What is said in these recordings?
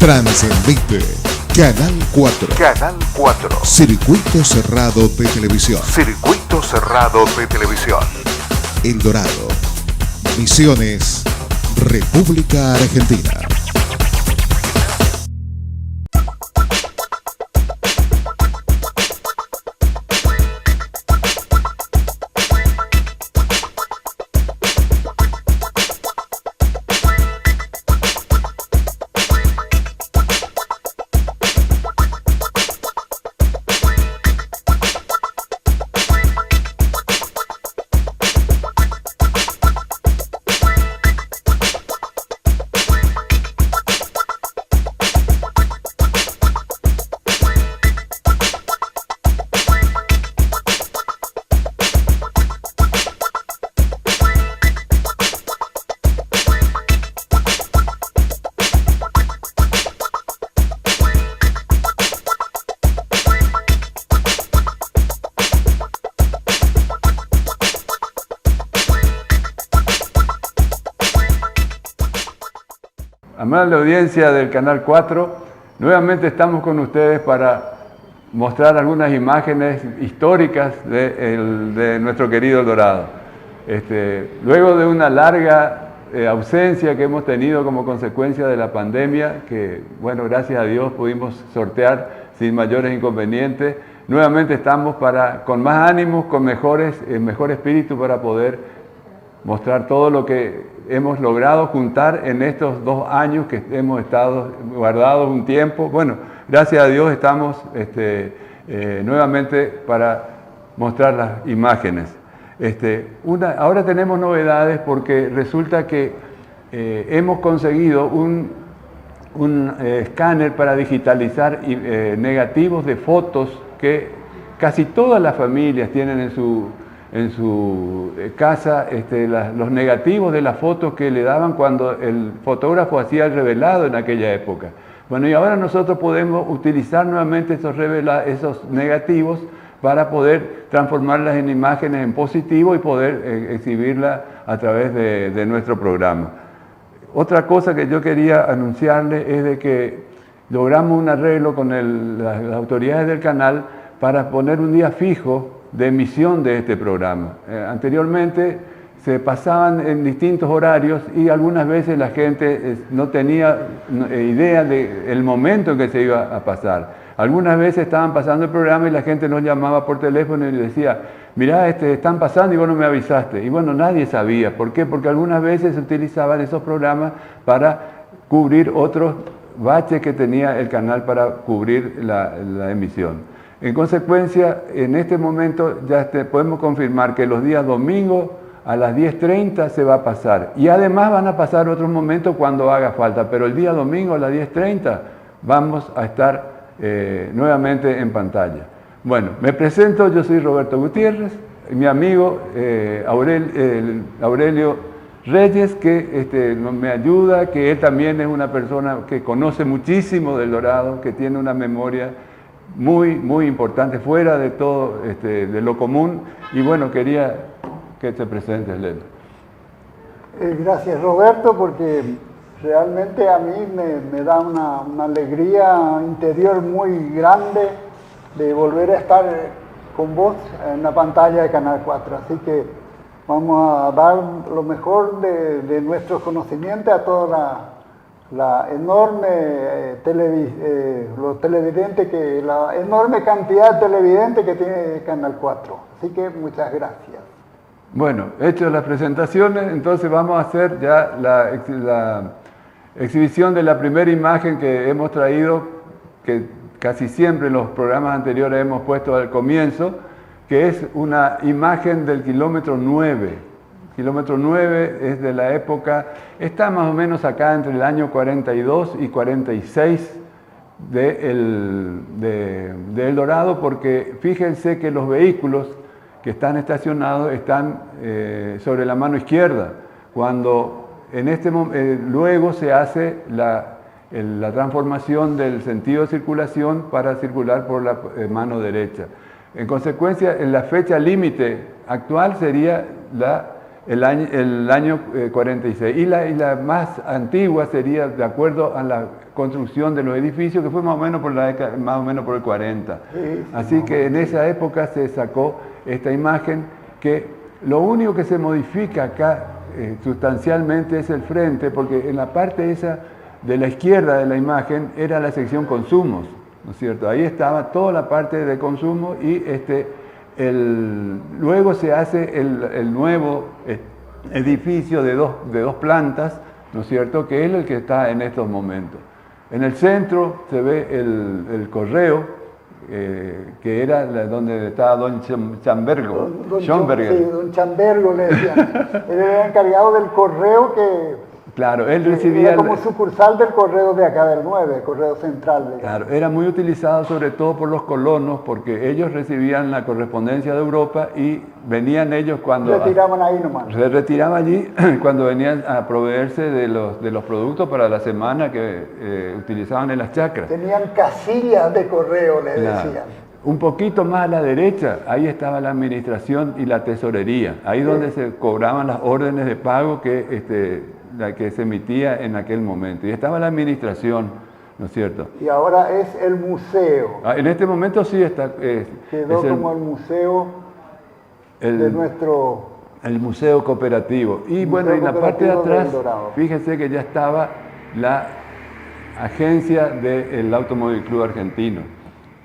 Transmite Canal 4. Canal 4. Circuito cerrado de televisión. Circuito cerrado de televisión. El Dorado. Misiones, República Argentina. Amable audiencia del Canal 4, nuevamente estamos con ustedes para mostrar algunas imágenes históricas de nuestro querido El Dorado. Luego de una larga ausencia que hemos tenido como consecuencia de la pandemia, que, bueno, gracias a Dios pudimos sortear sin mayores inconvenientes, nuevamente estamos con más ánimos, con mejor espíritu para poder mostrar todo lo que hemos logrado juntar en estos 2 años que hemos estado guardados un tiempo. Bueno, gracias a Dios estamos nuevamente para mostrar las imágenes. Ahora tenemos novedades porque resulta que hemos conseguido un escáner para digitalizar negativos de fotos que casi todas las familias tienen en su casa, los negativos de las fotos que le daban cuando el fotógrafo hacía el revelado en aquella época. Bueno, y ahora nosotros podemos utilizar nuevamente esos negativos para poder transformarlas en imágenes en positivo y poder exhibirlas a través de nuestro programa. Otra cosa que yo quería anunciarles es de que logramos un arreglo con las autoridades del canal para poner un día fijo de emisión de este programa. Anteriormente se pasaban en distintos horarios y algunas veces la gente no tenía idea del momento en que se iba a pasar. Algunas veces estaban pasando el programa y la gente nos llamaba por teléfono y decía, mirá, están pasando y vos no me avisaste. Y bueno, nadie sabía. ¿Por qué? Porque algunas veces se utilizaban esos programas para cubrir otros baches que tenía el canal para cubrir la emisión. En consecuencia, en este momento ya podemos confirmar que los días domingos a las 10:30 se va a pasar. Y además van a pasar otros momentos cuando haga falta, pero el día domingo a las 10:30 vamos a estar nuevamente en pantalla. Bueno, me presento, yo soy Roberto Gutiérrez, mi amigo Aurelio Reyes, que me ayuda, que él también es una persona que conoce muchísimo del Dorado, que tiene una memoria muy, muy importante, fuera de todo, de lo común. Y bueno, quería que te presentes, Lelo. Gracias, Roberto, porque realmente a mí me da una alegría interior muy grande de volver a estar con vos en la pantalla de Canal 4. Así que vamos a dar lo mejor de nuestros conocimientos a toda la enorme los televidentes, la enorme cantidad de televidentes que tiene Canal 4. Así que muchas gracias. Bueno, hechas las presentaciones, entonces vamos a hacer ya la exhibición de la primera imagen que hemos traído, que casi siempre en los programas anteriores hemos puesto al comienzo, que es una imagen del kilómetro 9. Kilómetro 9 es de la época, está más o menos acá entre el año 42 y 46 de El Dorado, porque fíjense que los vehículos que están estacionados están sobre la mano izquierda, cuando luego se hace la transformación del sentido de circulación para circular por la mano derecha. En consecuencia, en la fecha límite actual sería el año 46. Y la más antigua sería de acuerdo a la construcción de los edificios, que fue más o menos por el 40. Así que en esa época se sacó esta imagen, que lo único que se modifica acá sustancialmente es el frente, porque en la parte esa de la izquierda de la imagen era la sección consumos, ¿no es cierto? Ahí estaba toda la parte de consumo y luego se hace el nuevo edificio de dos plantas, ¿no es cierto?, que es el que está en estos momentos. En el centro se ve el correo, que era donde estaba don Chambergo. Schomberger. Sí, don Chambergo le decían. Él era encargado del correo que... Claro, él recibía... Era como sucursal del correo de acá del 9, el correo central. Digamos. Claro, era muy utilizado sobre todo por los colonos, porque ellos recibían la correspondencia de Europa y venían ellos cuando... Retiraban ahí nomás. Se retiraban allí cuando venían a proveerse de los productos para la semana que utilizaban en las chacras. Tenían casillas de correo, le decían. Un poquito más a la derecha, ahí estaba la administración y la tesorería. Ahí donde se cobraban las órdenes de pago la que se emitía en aquel momento. Y estaba la administración, ¿no es cierto? Y ahora es el museo. En este momento sí está... Quedó como el museo de nuestro... El museo cooperativo. Y bueno, en la parte de atrás, fíjense que ya estaba la agencia del Automóvil Club Argentino.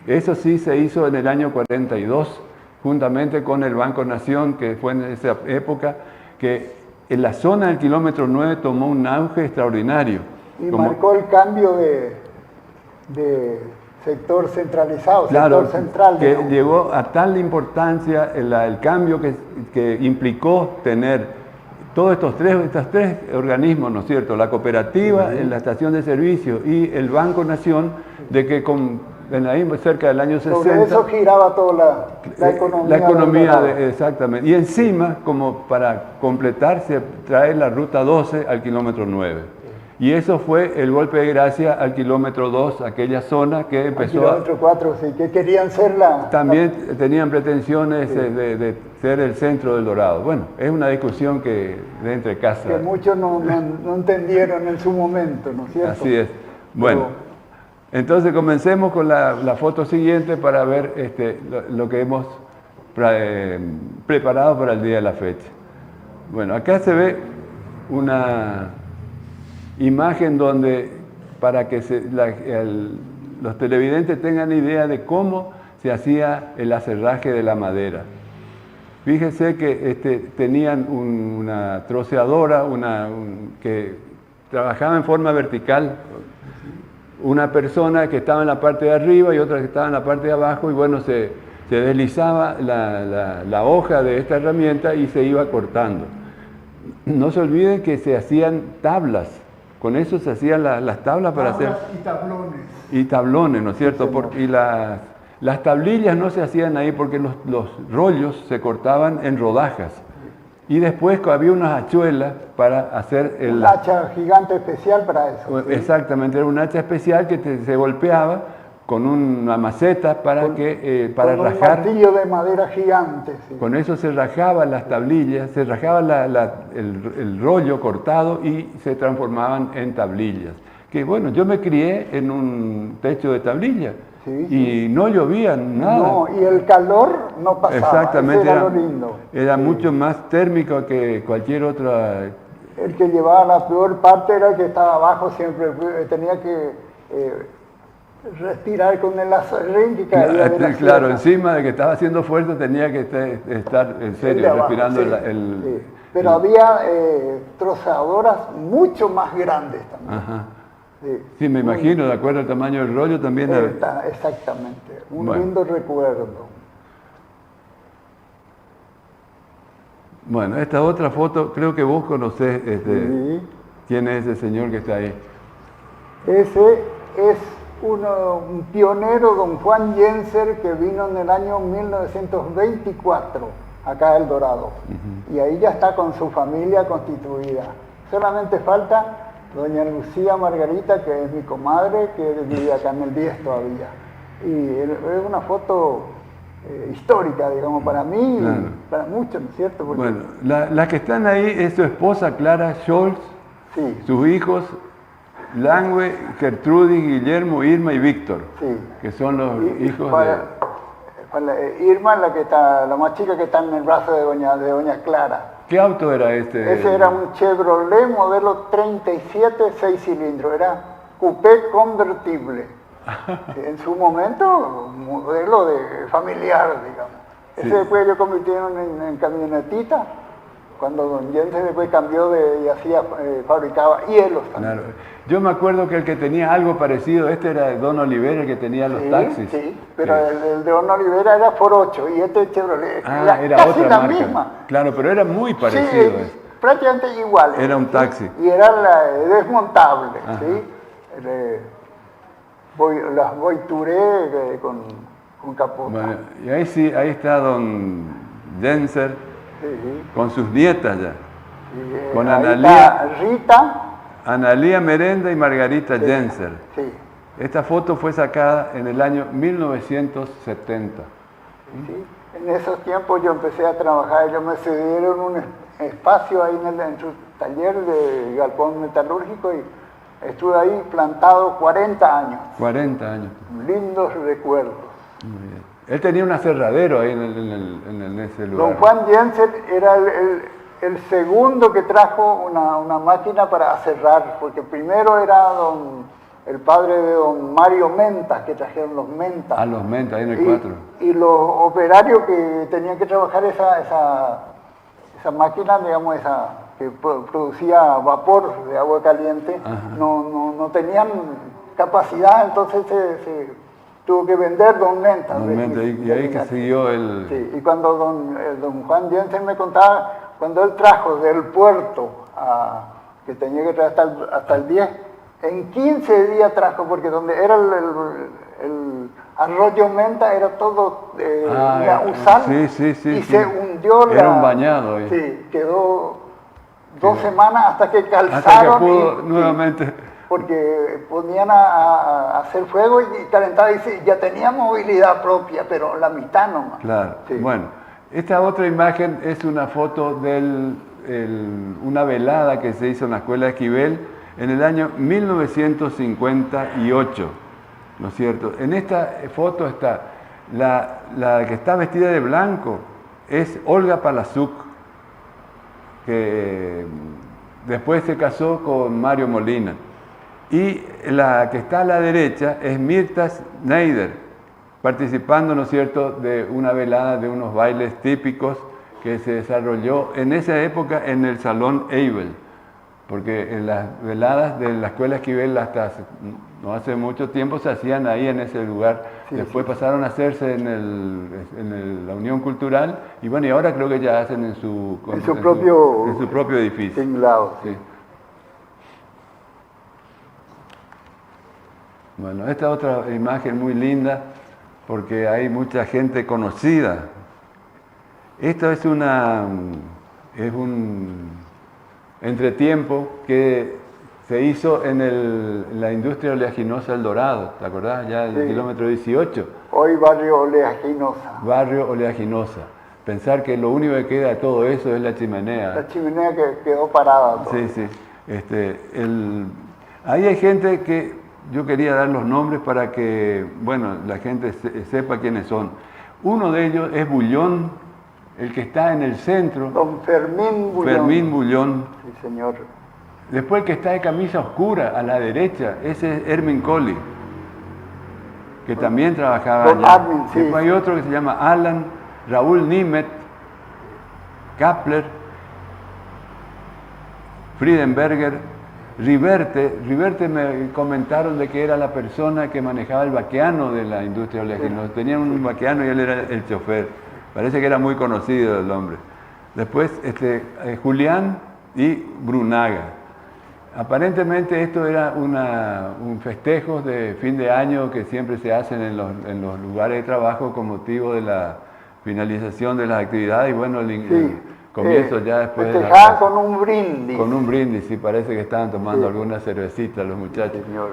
Eso sí se hizo en el año 42, juntamente con el Banco Nación, que fue en esa época, que en la zona del kilómetro 9 tomó un auge extraordinario. Y marcó el cambio de sector centralizado, claro, sector central. Que llegó a tal importancia el cambio que implicó tener todos estos tres organismos, ¿no es cierto? La cooperativa, la estación de servicio y el Banco Nación, de que ahí cerca del año 60... Sobre eso giraba toda la economía. La economía, exactamente. Y encima, como para completar, se trae la ruta 12 al kilómetro 9. Y eso fue el golpe de gracia al kilómetro 2, aquella zona que empezó... Al kilómetro 4, sí, que querían ser También tenían pretensiones de ser el centro del Dorado. Bueno, es una discusión que de entre casas... Que muchos no entendieron en su momento, ¿no es cierto? Así es. Bueno... Entonces comencemos con la foto siguiente para ver lo que hemos preparado para el día de la fecha. Bueno, acá se ve una imagen donde, para que los televidentes tengan idea de cómo se hacía el aserraje de la madera. Fíjense que tenían una troceadora que trabajaba en forma vertical, una persona que estaba en la parte de arriba y otra que estaba en la parte de abajo, y bueno, se deslizaba la hoja de esta herramienta y se iba cortando. No se olviden que se hacían tablas, con eso se hacían las tablas para hacer... y tablones. Y tablones, ¿no es cierto? Y las tablillas no se hacían ahí porque los rollos se cortaban en rodajas. Y después había unas hachuelas para hacer un hacha gigante especial para eso. Exactamente, era un hacha especial que se golpeaba con una maceta para con rajar. Un martillo de madera gigante. Sí. Con eso se rajaban las tablillas, se rajaba el rollo cortado y se transformaban en tablillas. Que bueno, yo me crié en un techo de tablillas. Y no llovía nada. No, y el calor no pasaba. Exactamente, era lo lindo. Era mucho más térmico que cualquier otra. El que llevaba la peor parte era el que estaba abajo, siempre tenía que respirar con el acerrín que caía de la Claro, sierra. Encima de que estaba haciendo fuerza tenía que estar en serio, abajo, respirando sí, sí. Pero había troceadoras mucho más grandes también. Ajá. Sí, me imagino, de acuerdo al tamaño del rollo también. Exactamente, un lindo recuerdo. Bueno, esta otra foto, creo que vos conocés quién es ese señor que está ahí. Ese es un pionero, don Juan Yenser, que vino en el año 1924 acá a El Dorado. Y ahí ya está con su familia constituida. Solamente falta doña Lucía Margarita, que es mi comadre, que vive acá en el 10 todavía. Y es una foto histórica, digamos, para mí Claro. y para muchos, ¿no es cierto? Porque, Bueno, las que están ahí es su esposa Clara Scholz, sí, sus hijos Langue, Gertrudis, Guillermo, Irma y Víctor, sí. que son los hijos Irma, la más chica que está en el brazo de doña Clara. ¿Qué auto era este? Ese era un Chevrolet modelo 37, 6 cilindros, era coupé convertible. En su momento, modelo de familiar, digamos. Sí. Ese después lo convirtieron en camionetita, cuando don Jensen después cambió y fabricaba hielos también. Claro. Yo me acuerdo que el que tenía algo parecido, este era Don Olivera, el que tenía los taxis. Sí, pero el de Don Olivera era Ford 8 y este Chevrolet Era casi otra la marca. misma. Claro, pero era muy parecido. Sí, prácticamente igual. Era un taxi. Y era desmontable, Ajá. ¿sí? Las Voituré con capota. Bueno, y ahí sí, ahí está Don Jensen Sí. con sus nietas ya. Y, Con ahí Analía. está Rita. Analía Merenda y Margarita Jensen. Sí. Esta foto fue sacada en el año 1970. Sí. En esos tiempos yo empecé a trabajar, ellos me cedieron un espacio ahí en su taller de galpón metalúrgico y estuve ahí plantado 40 años. 40 años. Lindos recuerdos. Muy bien. Él tenía un aserradero ahí en ese lugar. Don Juan Jensen era el segundo que trajo una máquina para aserrar, porque primero era el padre de don Mario Mentas, que trajeron los Mentas. A los Mentas, ahí en el 4. Y los operarios que tenían que trabajar esa máquina, digamos, que producía vapor de agua caliente, no tenían capacidad, entonces se tuvo que vender don Mentas. Y ahí que siguió el... Sí, y cuando don Juan Jensen me contaba, cuando él trajo del puerto, que tenía que traer hasta el 10, en 15 días trajo, porque donde era el arroyo Menta era todo usado, sí, y se hundió Era un bañado ahí. Sí, quedó 2 semanas hasta que calzaron. Hasta que pudo nuevamente... Porque ponían a hacer fuego y calentaba y ya tenía movilidad propia, pero la mitad nomás. Claro. Sí. Bueno, esta otra imagen es una foto de una velada que se hizo en la Escuela de Esquivel en el año 1958, ¿no es cierto? En esta foto está la que está vestida de blanco, es Olga Palazuk, que después se casó con Mario Molina. Y la que está a la derecha es Mirta Schneider, participando, ¿no es cierto?, de una velada, de unos bailes típicos que se desarrolló en esa época en el Salón Eibel, porque en las veladas de la Escuela Esquivel hasta no hace mucho tiempo se hacían ahí en ese lugar. Sí, después pasaron a hacerse la Unión Cultural y bueno, y ahora creo que ya hacen en su propio edificio. Tinglado. Sí. Bueno, esta otra imagen muy linda porque hay mucha gente conocida. Esto es un entretiempo que se hizo en la industria oleaginosa El Dorado, ¿te acordás? Ya en el kilómetro 18. Hoy barrio Oleaginosa. Barrio Oleaginosa. Pensar que lo único que queda de todo eso es la chimenea. La chimenea que quedó parada. Todo. Sí, sí. Ahí hay gente que yo quería dar los nombres para que, bueno, la gente sepa quiénes son. Uno de ellos es Bullón, el que está en el centro. Don Fermín Bullón. Fermín Bullón. Sí, señor. Después el que está de camisa oscura a la derecha, ese es Hermin Colli, que también trabajaba Don allá. Armin, sí. Después hay otro que se llama Alan, Raúl Nimet, Kapler, Friedenberger, Riverte me comentaron de que era la persona que manejaba el vaqueano de la industria oleaginosa. Tenían un vaqueano y él era el chofer. Parece que era muy conocido el hombre. Después Julián y Brunaga. Aparentemente esto era un festejo de fin de año que siempre se hacen en los lugares de trabajo con motivo de la finalización de las actividades y bueno, el comienzo ya después de la con un brindis. Con un brindis, sí, parece que estaban tomando alguna cervecita los muchachos. Sí, señor.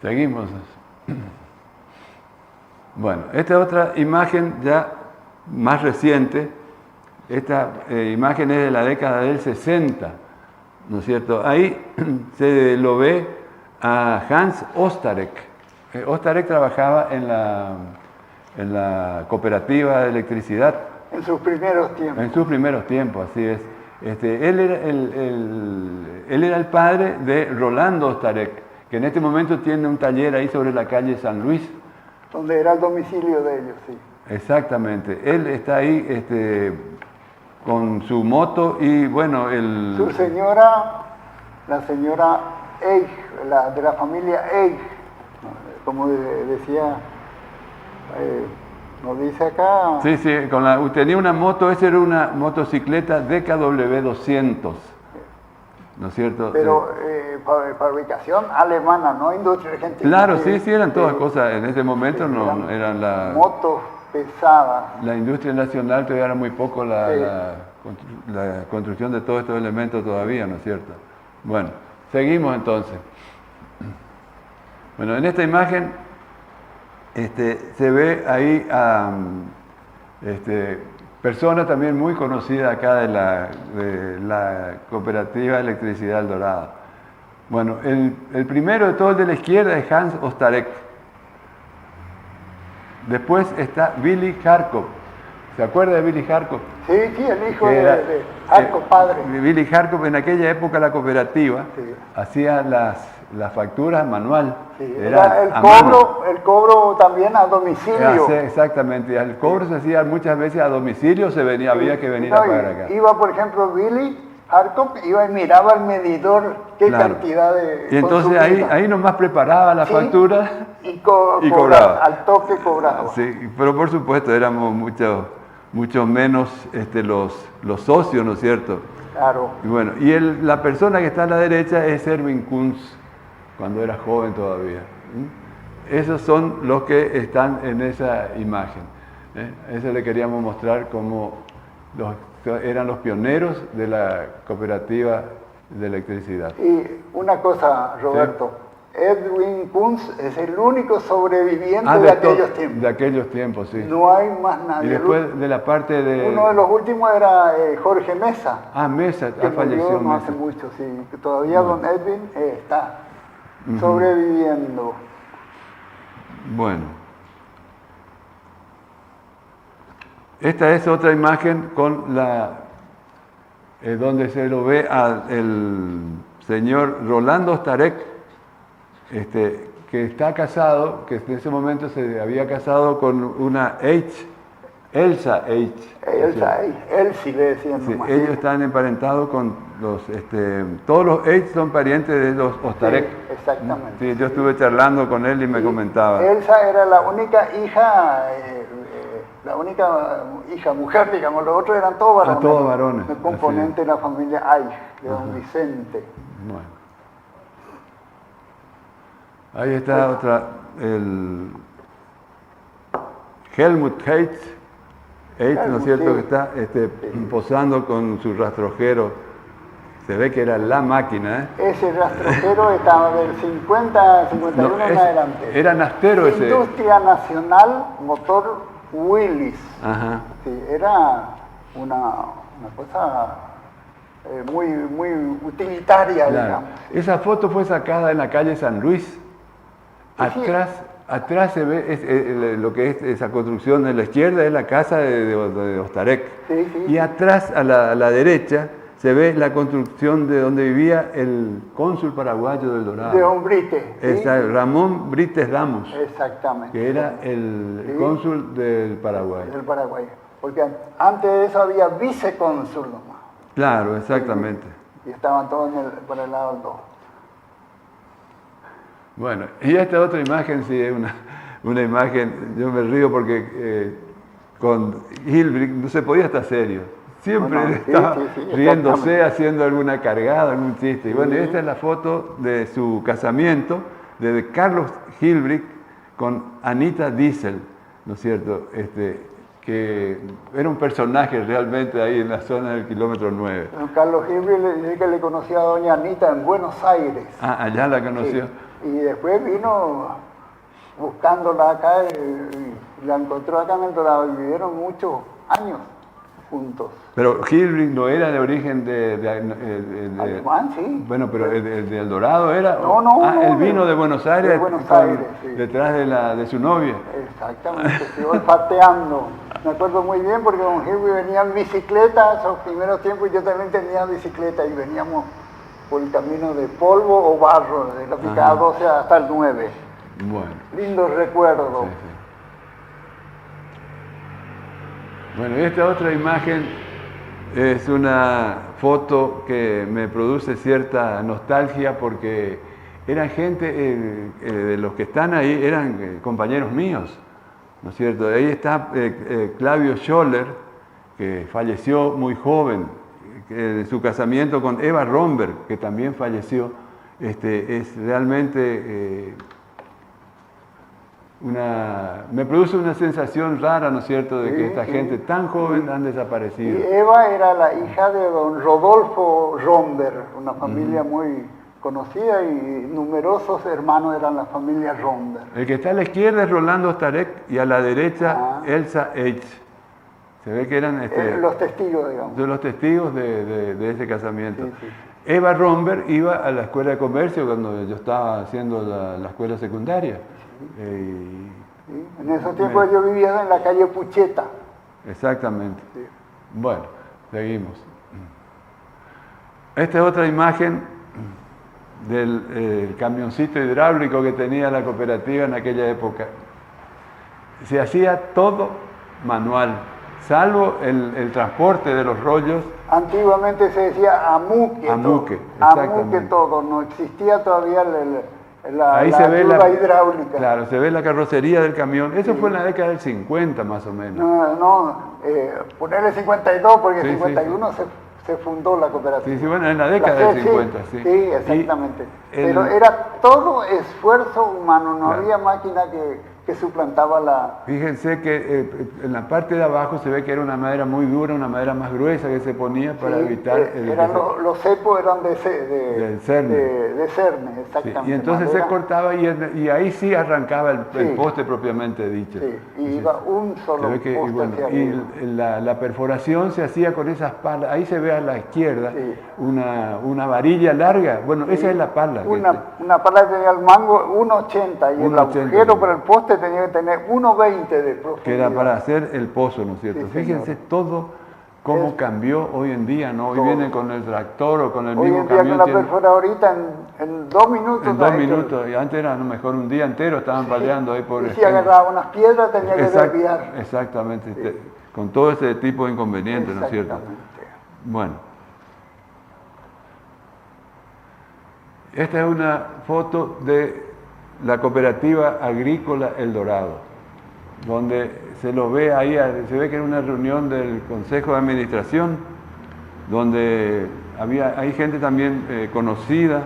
Seguimos. Bueno, esta es otra imagen ya más reciente. Esta imagen es de la década del 60, ¿no es cierto? Ahí se lo ve a Hans Ostarek. Ostarek trabajaba en la cooperativa de electricidad. En sus primeros tiempos. En sus primeros tiempos, así es. Él era el padre de Rolando Ostarek, que en este momento tiene un taller ahí sobre la calle San Luis. Donde era el domicilio de ellos, sí. Exactamente. Él está ahí con su moto y bueno, Su señora, la señora Eich, de la familia Eich, como decía, nos dice acá. Sí, sí, tenía una moto, esa era una motocicleta DKW 200, ¿no es cierto? Pero fabricación alemana, no industria argentina. Claro, sí, eran todas cosas, en ese momento no eran motos pesadas. La industria nacional todavía era muy poco la construcción de todos estos elementos todavía, ¿no es cierto? Bueno, seguimos entonces. Bueno, en esta imagen se ve ahí a persona también muy conocida acá de la Cooperativa de Electricidad El Dorado. Bueno, el primero de todos de la izquierda es Hans Ostarek. Después está Billy Harkov. ¿Se acuerda de Billy Harkov? Sí, el hijo de Harkov, padre. Billy Harkov, en aquella época la cooperativa hacía las facturas manual. Sí, era el cobro también a domicilio. Exactamente, el cobro se hacía muchas veces a domicilio, había que venir a pagar acá. Iba, por ejemplo, Billy Harkov, iba y miraba el medidor, qué cantidad de... Y entonces ahí nomás preparaba la factura y cobraba. Al toque cobraba. Sí, pero por supuesto éramos mucho menos los socios, ¿no es cierto? Claro. Y bueno, y la persona que está a la derecha es Erwin Kunz, cuando era joven todavía. Esos son los que están en esa imagen. Eso le queríamos mostrar como eran los pioneros de la cooperativa de electricidad. Y una cosa, Roberto, ¿sí? Erwin Kunz es el único sobreviviente de aquellos tiempos. De aquellos tiempos, sí. No hay más nadie. Y después de la parte de... Uno de los últimos era Jorge Mesa. Mesa, que falleció no hace mucho, sí. Que todavía don Edwin está sobreviviendo. Bueno. Esta es otra imagen con donde se lo ve al señor Rolando Ostarek, que está casado, que en ese momento se había casado con una Elsa H. Elsie le decían. Sí, ellos están emparentados con todos los H son parientes de los Ostarek. Sí, exactamente. Sí, yo estuve charlando con él y me comentaba. Elsa era la única hija, mujer, digamos, los otros eran todos varones. Todos varones. El componente de la familia Eich, de don Vicente. Bueno. Ahí está el Helmut Heitz, ¿no es cierto? Que está posando con su rastrojero. Se ve que era la máquina, Ese rastrojero estaba del 51 en adelante. Era Nastero ese. Industria Nacional Motor Willis. Ajá. Sí, era una cosa muy utilitaria, digamos. Esa foto fue sacada en la calle San Luis. Atrás se ve lo que es esa construcción de la izquierda, es la casa de Ostarek. Sí. Y atrás, a la derecha, se ve la construcción de donde vivía el cónsul paraguayo del Dorado. De don Brites. Ramón Brites Ramos. Exactamente. Que era el cónsul del Paraguay. Del Paraguay. Porque antes de eso había vicecónsul nomás. Claro, exactamente. Y estaban todos por el lado del dos. Bueno, y esta otra imagen sí es una imagen, yo me río porque con Hilbrick no se podía estar serio. Siempre estaba riéndose, haciendo alguna cargada, algún chiste. Y bueno, esta es la foto de su casamiento de Carlos Hilbrick con Anita Diesel, ¿no es cierto? Que era un personaje realmente ahí en la zona del kilómetro 9. Carlos Hilbrick le dice que le conoció a doña Anita en Buenos Aires. Allá la conoció. Sí. Y después vino buscándola acá y la encontró acá en El Dorado y vivieron muchos años juntos. Pero Hilbrich no era de origen Alemán, sí. Bueno, pero el de El Dorado era... No, él vino de Buenos Aires, de Buenos Aires, sí. detrás de su novia. Exactamente, estoy olfateando. Me acuerdo muy bien porque don Hilbrich venía en bicicleta, esos primeros tiempos yo también tenía bicicleta y veníamos por el camino de polvo o barro, de la picada 12 hasta el 9. Bueno. Lindos recuerdos. Sí, sí. Bueno, y esta otra imagen es una foto que me produce cierta nostalgia porque eran gente, de los que están ahí, eran compañeros míos, ¿no es cierto? Ahí está Clavio Scholler, que falleció muy joven, de su casamiento con Eva Romberg, que también falleció. Es realmente... me produce una sensación rara, ¿no es cierto?, de que esta gente tan joven han desaparecido. Y Eva era la hija de don Rodolfo Romberg, una familia muy conocida y numerosos hermanos eran la familia Romberg. El que está a la izquierda es Rolando Starek y a la derecha Elsa H. Se ve que eran los testigos, digamos. De los testigos de ese casamiento. Sí, sí. Eva Romberg iba a la escuela de comercio cuando yo estaba haciendo la escuela secundaria. Sí, en esos tiempos yo vivía en la calle Pucheta. Exactamente. Sí. Bueno, seguimos. Esta es otra imagen del camioncito hidráulico que tenía la cooperativa en aquella época. Se hacía todo manual, salvo el transporte de los rollos. Antiguamente se decía amuque. Amuque, todo. exactamente. Amuque todo, no existía todavía Ahí la se ve ayuda hidráulica. Claro, se ve la carrocería del camión. Eso fue en la década del 50 más o menos. Ponerle 52 porque en Sí, 51 se fundó la cooperativa. Sí, bueno, en la década del 50, sí. Sí, exactamente. Pero era todo esfuerzo humano, no había máquina que suplantaba la... Fíjense que en la parte de abajo se ve que era una madera muy dura, una madera más gruesa que se ponía para evitar... los cepos eran de cerne. De cerne, exactamente. Sí, y entonces madera. se cortaba y ahí sí arrancaba el poste propiamente dicho. Sí, y iba un solo poste hacia arriba. Y la perforación se hacía con esas palas. Ahí se ve a la izquierda una varilla larga. Bueno, esa es la pala. Una pala que tenía el mango 1,80 y el agujero para el poste tenía que tener 1,20 de profundidad. Que era para hacer el pozo, ¿no es cierto? Sí, fíjense todo cómo cambió hoy en día, ¿no? Hoy todo. vienen con el tractor o con el Hoy mismo en día camión. con la perforadora en 2 minutos. En 2 minutos, y antes era a lo mejor un día entero, estaban paleando ahí por... Y si agarraba unas piedras tenía que desviar. Exactamente, con todo ese tipo de inconvenientes, ¿no es cierto? Bueno. Esta es una foto de la cooperativa agrícola El Dorado, donde se lo ve ahí, se ve que era una reunión del Consejo de Administración, donde hay gente también conocida.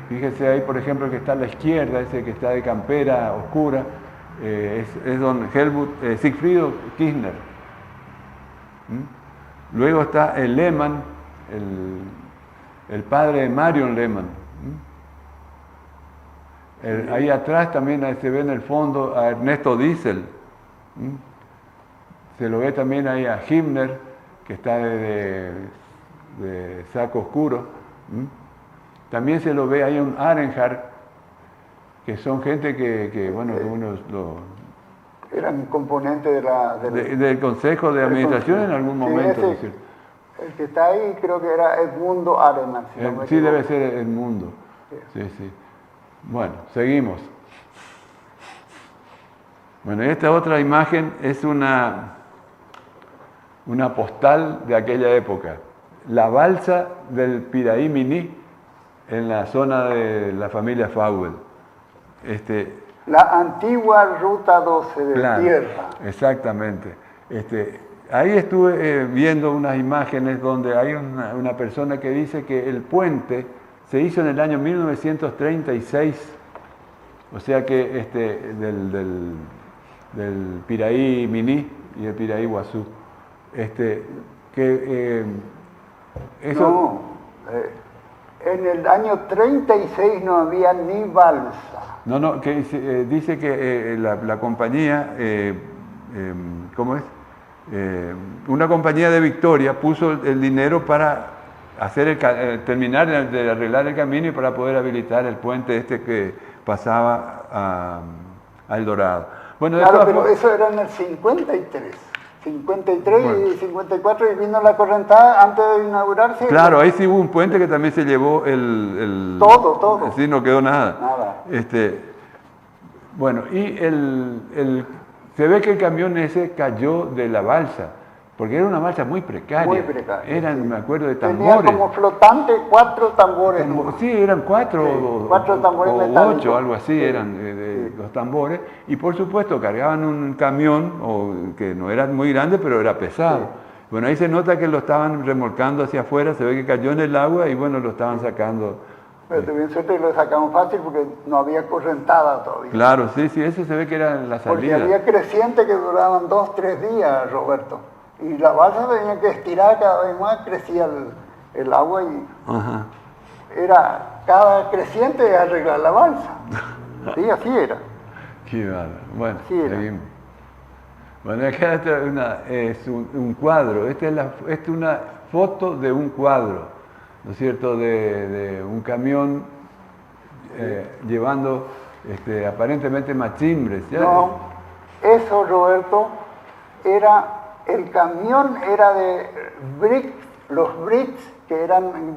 Fíjese ahí, por ejemplo, que está a la izquierda, ese que está de campera oscura, es don Sigfrido Kirchner. Luego está el Lehmann, el padre de Marion Lehmann. Ahí atrás también se ve en el fondo a Ernesto Diesel. Se lo ve también ahí a Himmler, que está de saco oscuro. También se lo ve ahí a un Arenhardt, que son gente que bueno, que uno eran componentes del Consejo de Administración en algún momento. ¿No es cierto? El que está ahí creo que era Edmundo Arenhardt. Sí, debe ser Edmundo. Sí, sí. Bueno, seguimos. Bueno, esta otra imagen es una postal de aquella época. La balsa del Piraí Miní en la zona de la familia Fauvel. La antigua ruta 12 de tierra. Exactamente. Ahí estuve viendo unas imágenes donde hay una persona que dice que el puente se hizo en el año 1936, o sea que del Piraí Miní y el Piraí Guazú. En el año 36 no había ni balsa. No, que dice que la compañía, ¿cómo es? Una compañía de Victoria puso el dinero para hacer terminar de arreglar el camino y para poder habilitar el puente este que pasaba a El Dorado. Bueno, Claro, pero eso era en el 53. 53 Bueno. y 54 y vino la correntada antes de inaugurarse. Claro, ahí sí hubo un puente que también se llevó el Todo. Sí, no quedó nada. Nada. Bueno, y se ve que el camión ese cayó de la balsa, porque era una balsa muy precaria. Muy precaria. Eran, sí. me acuerdo, de Tenía tambores. como flotante 4 tambores. Sí, eran 4 Sí, 4 tambores o metálicos. 8, algo así, Sí, eran los tambores. Y por supuesto cargaban un camión que no era muy grande, pero era pesado. Sí. Bueno, ahí se nota que lo estaban remolcando hacia afuera, se ve que cayó en el agua y bueno, lo estaban sacando. Pero tuvieron suerte y lo sacamos fácil porque no había correntada todavía. Claro, sí, ese se ve que era la Porque salida. había crecientes que duraban 2, 3 días, Roberto. Y la balsa tenía que estirar cada vez más, crecía el agua y Ajá. era cada creciente arreglar la balsa. Sí, así era. Qué bárbaro. Bueno, Sí, era. seguimos. Bueno, acá es un cuadro. Esta es una foto de un cuadro, ¿no es cierto? De un camión llevando aparentemente machimbres. ¿Ya? No, eso, Roberto, el camión era de bricks, los bricks que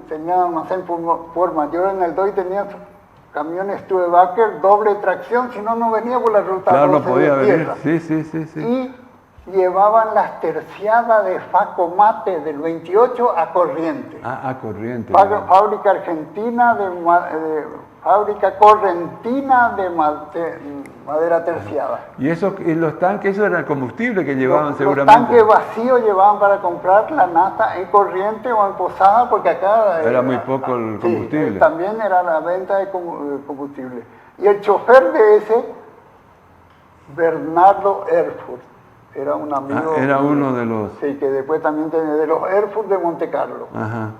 tenían almacén por mayor en el DOI, tenían camiones Studebaker, doble tracción, si no, no venía por la ruta Claro, no 12 podía de venir. tierra. Sí. Y llevaban las terciadas de Facomate del 28 a Corrientes. A Corrientes. Fábrica argentina fábrica correntina de madera terciada. Y los tanques, eso era el combustible que llevaban Los seguramente. tanques vacíos llevaban para comprar la nafta en Corrientes o en Posada, porque acá Era muy poco el combustible. Sí, también era la venta de combustible. Y el chofer de ese, Bernardo Erfurt, era un amigo. Era uno de los. Sí, que después también tenía de los Erfurt de Monte Carlo. Ajá.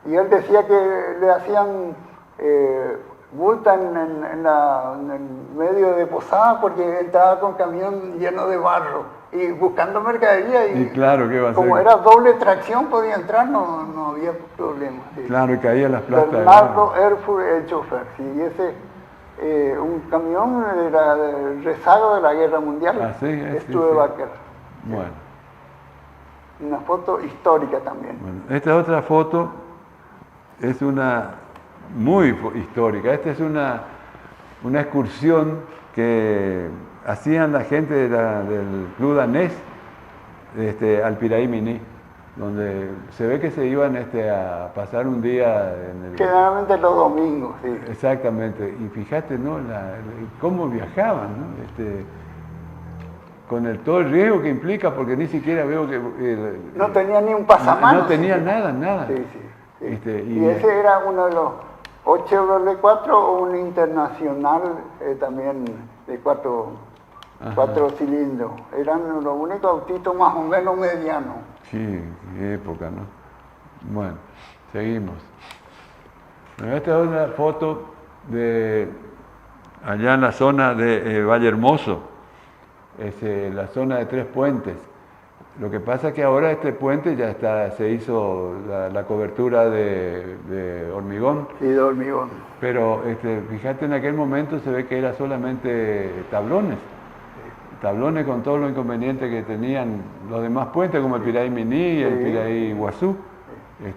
Y él decía que le hacían multa en el medio de Posada porque entraba con camión lleno de barro y buscando mercadería. Y claro, ¿qué va a hacer? Como era doble tracción, podía entrar, no había problema. Sí. Claro, y caía las plastas. Bernardo Erfurt, el chofer. Sí, y ese, un camión era el rezago de la Guerra Mundial. Ah, sí, Studebaker. Bueno. Una foto histórica también. Bueno, esta otra foto es una muy histórica. Esta es una excursión que hacían la gente del club danés al Piraí Miní, donde se ve que se iban a pasar un día en el... Generalmente los domingos, sí. Exactamente. Y fíjate, ¿no? Cómo viajaban, ¿no? Con todo el riesgo que implica, porque ni siquiera veo que... no tenía ni un pasamanos. No tenía sí. nada. Sí. Y ese era uno de los 8 Chevrolet 4 o un internacional también de 4 cilindros. Eran los únicos autitos más o menos medianos. Sí, qué época, ¿no? Bueno, seguimos. Bueno, esta es una foto de allá en la zona de Valle Hermoso, la zona de Tres Puentes. Lo que pasa es que ahora este puente ya se hizo la cobertura de hormigón. Sí, de hormigón. Pero fíjate, en aquel momento se ve que era solamente tablones. Tablones con todos los inconvenientes que tenían los demás puentes, como el Piraí Miní y el Piraí Iguazú.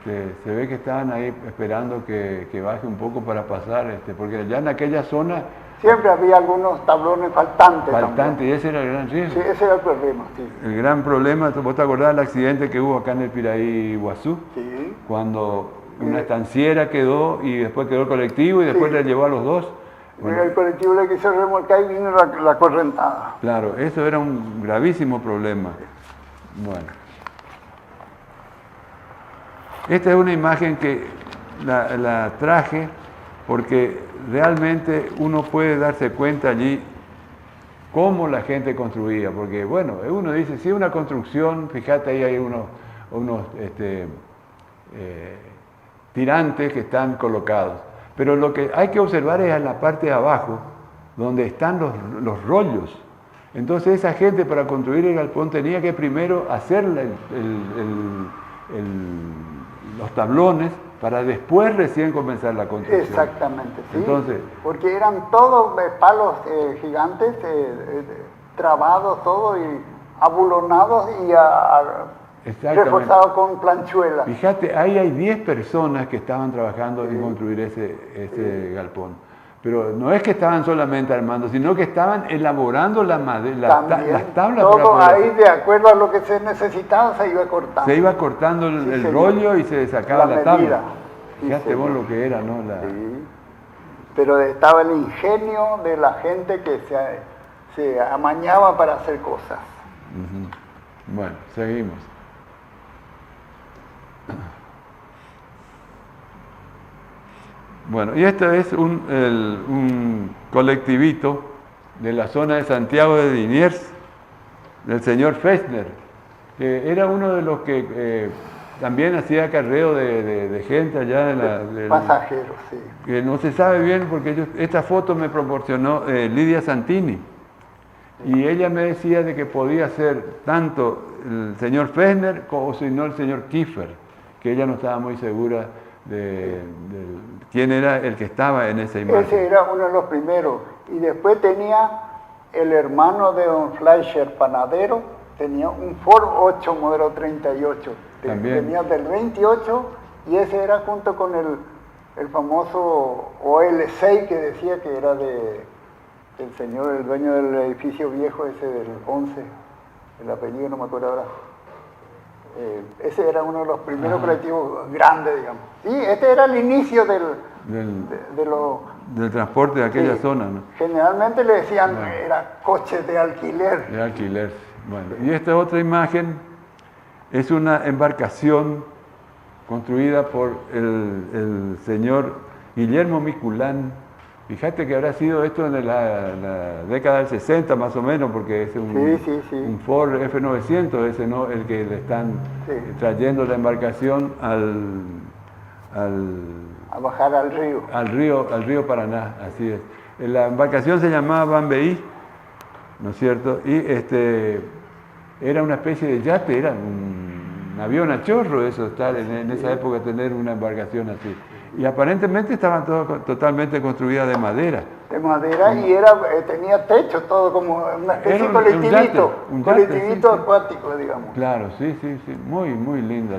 Se ve que estaban ahí esperando que baje un poco para pasar, porque ya en aquella zona... Siempre había algunos tablones faltantes. Y ese era el gran riesgo. Sí, ese era el problema, sí. El gran problema, ¿vos te acordás del accidente que hubo acá en el Piraí Iguazú? Sí. Cuando una estanciera quedó y después quedó el colectivo y después le llevó a los dos. Bueno, el colectivo le quiso remolcar y vino la correntada. Claro, eso era un gravísimo problema. Bueno. Esta es una imagen que la traje porque realmente uno puede darse cuenta allí cómo la gente construía, porque bueno, uno dice, si es una construcción, fíjate ahí hay unos tirantes que están colocados. Pero lo que hay que observar es en la parte de abajo, donde están los rollos. Entonces esa gente para construir el galpón tenía que primero hacer los tablones para después recién comenzar la construcción. Exactamente, sí. Entonces, porque eran todos palos gigantes, trabados todo y abulonados y reforzados con planchuelas. Fíjate, ahí hay 10 personas que estaban trabajando en construir ese galpón. Pero no es que estaban solamente armando, sino que estaban elaborando las tablas. Todo ahí, de acuerdo a lo que se necesitaba, se iba cortando. Se iba cortando el rollo y se sacaba la tabla. Fíjate vos lo que era, ¿no? Sí. Pero estaba el ingenio de la gente que se amañaba para hacer cosas. Bueno, seguimos. Bueno, y este es un colectivito de la zona de Santiago de Liniers, del señor Fechner, que era uno de los que también hacía acarreo de gente allá de pasajeros, sí. Que no se sabe bien porque esta foto me proporcionó Lidia Santini. Y ella me decía de que podía ser tanto el señor Fechner como si no el señor Kiefer, que ella no estaba muy segura de quién era el que estaba en esa imagen. Ese era uno de los primeros. Y después tenía el hermano de don Fleischer, panadero, tenía un Ford 8 modelo 38. Tenía del 28 y ese era junto con el famoso OL6 que decía que era el señor, el dueño del edificio viejo ese del 11, el apellido no me acuerdo ahora. Ese era uno de los primeros colectivos grandes, digamos. Sí, este era el inicio del transporte de aquella zona, ¿no? Generalmente le decían, era coche de alquiler. De alquiler, bueno. Y esta otra imagen es una embarcación construida por el señor Guillermo Miculán. Fíjate que habrá sido esto en la década del 60 más o menos, porque es un Ford F900, ese no, el que le están trayendo la embarcación a bajar al río. Al río Paraná, así es. La embarcación se llamaba Bambeí, ¿no es cierto? Y era una especie de yate, era un avión a chorro eso, estar en esa época tener una embarcación así. Y aparentemente estaban totalmente construidas de madera. De madera y tenía techo, todo como una especie de colectivito. Un colectivito acuático, digamos. Claro, sí, muy, muy linda.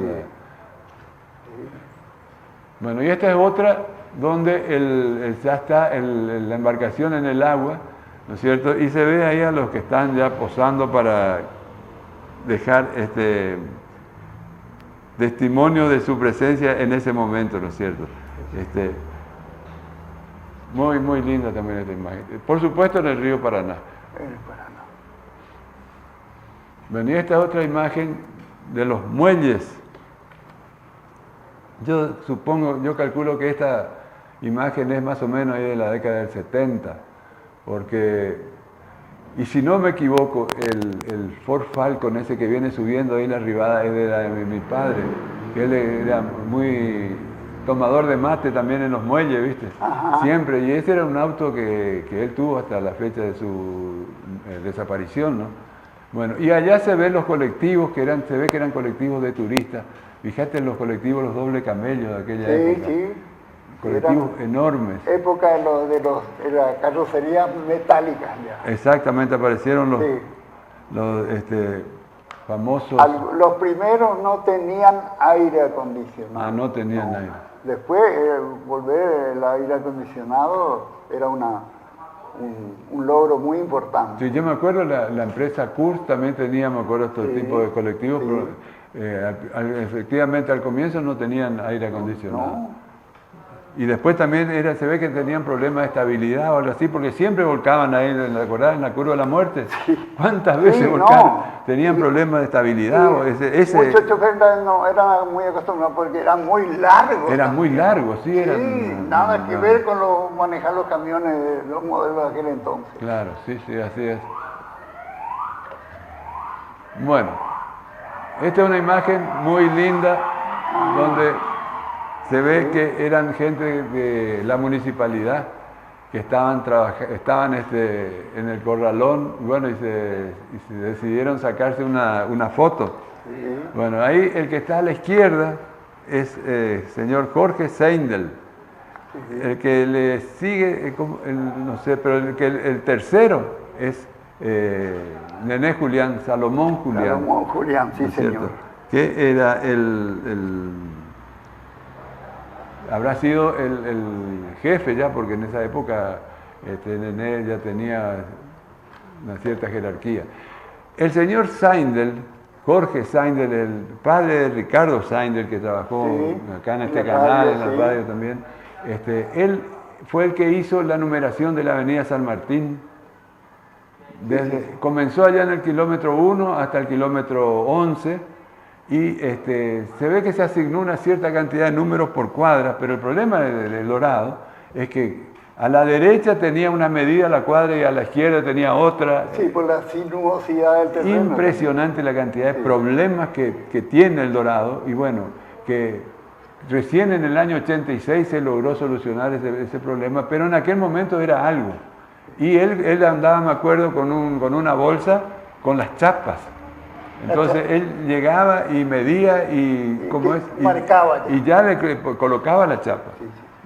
Bueno, y esta es otra donde ya está la embarcación en el agua, ¿no es cierto? Y se ve ahí a los que están ya posando para dejar testimonio de su presencia en ese momento, ¿no es cierto? Muy, muy linda también esta imagen. Por supuesto en el río Paraná. Bueno, y esta otra imagen de los muelles. Yo calculo que esta imagen es más o menos ahí de la década del 70, porque, y si no me equivoco, el Ford Falcon ese que viene subiendo ahí en la arribada es de mi padre, que él era muy tomador de mate también en los muelles, ¿viste? Ajá. Siempre, y ese era un auto que él tuvo hasta la fecha de su desaparición, ¿no? Bueno, y allá se ven los colectivos, se ve que eran colectivos de turistas. Fíjate en los colectivos, los doble camellos de aquella época. Sí. Colectivos enormes. Época de la carrocería metálica ya. Exactamente, aparecieron los famosos... Los primeros no tenían aire acondicionado. No tenían aire. Después, volver el aire acondicionado era un logro muy importante. Sí, yo me acuerdo, la empresa Kurz también tenía, me acuerdo, estos tipos de colectivos, pero efectivamente al comienzo no tenían aire acondicionado. No. Y después también se ve que tenían problemas de estabilidad o algo así, porque siempre volcaban ahí, ¿recordás? En la curva de la muerte. Sí. ¿Cuántas veces volcaban? Tenían problemas de estabilidad. Muchos choferes no eran muy acostumbrados porque eran muy largos. Eran muy largos, sí. Nada que ver con manejar los camiones de los modelos de aquel entonces. Claro, sí, así es. Bueno, esta es una imagen muy linda donde Se ve que eran gente de la municipalidad que estaban en el corralón, bueno, y se decidieron sacarse una foto. Bueno, ahí el que está a la izquierda es señor Jorge Seindel. El que le sigue, no sé, pero el tercero es Nené Julián, Salomón Julián. Salomón Julián, sí, ¿no es cierto? señor. Que era habrá sido el jefe ya, porque en esa época Nené ya tenía una cierta jerarquía. El señor Seindel, Jorge Seindel, el padre de Ricardo Seindel, que trabajó acá en este canal, en la radio también, él fue el que hizo la numeración de la avenida San Martín. Comenzó allá en el kilómetro 1 hasta el kilómetro 11 y se ve que se asignó una cierta cantidad de números por cuadra, pero el problema del Dorado es que a la derecha tenía una medida la cuadra y a la izquierda tenía otra. Sí, por la sinuosidad del terreno. Impresionante la cantidad de problemas que tiene el Dorado, y bueno, que recién en el año 86 se logró solucionar ese problema, pero en aquel momento era algo. Y él andaba, me acuerdo, con una bolsa con las chapas. Entonces él llegaba y medía y marcaba y ya le colocaba la chapa.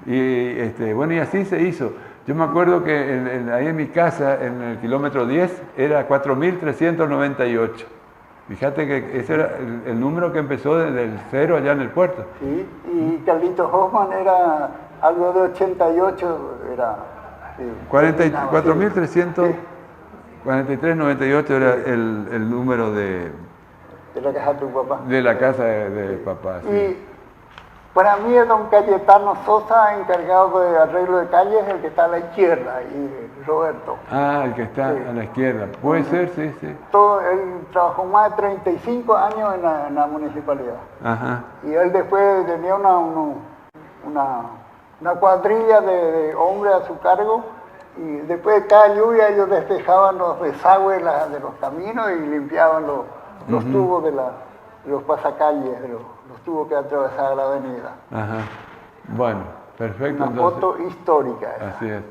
Y bueno, y así se hizo. Yo me acuerdo que ahí en mi casa, en el kilómetro 10, era 4.398. Fíjate que ese era el número que empezó desde el cero allá en el puerto. Sí, y Carlitos Hoffman era algo de 88, era... 4.343.98 era el número de la casa de tu papá. De la casa de papá, sí. Y para mí es don Cayetano Sosa, encargado de arreglo de calles, el que está a la izquierda, y Roberto. Ah, el que está a la izquierda. Puede ser, sí. Él trabajó más de 35 años en la municipalidad. Ajá. Y él después tenía una cuadrilla de hombres a su cargo, y después de cada lluvia ellos despejaban los desagües de los caminos y limpiaban los tubos de los pasacalles, los tubos que atravesaban la avenida. Ajá. Bueno, perfecto. Una foto histórica. Así es.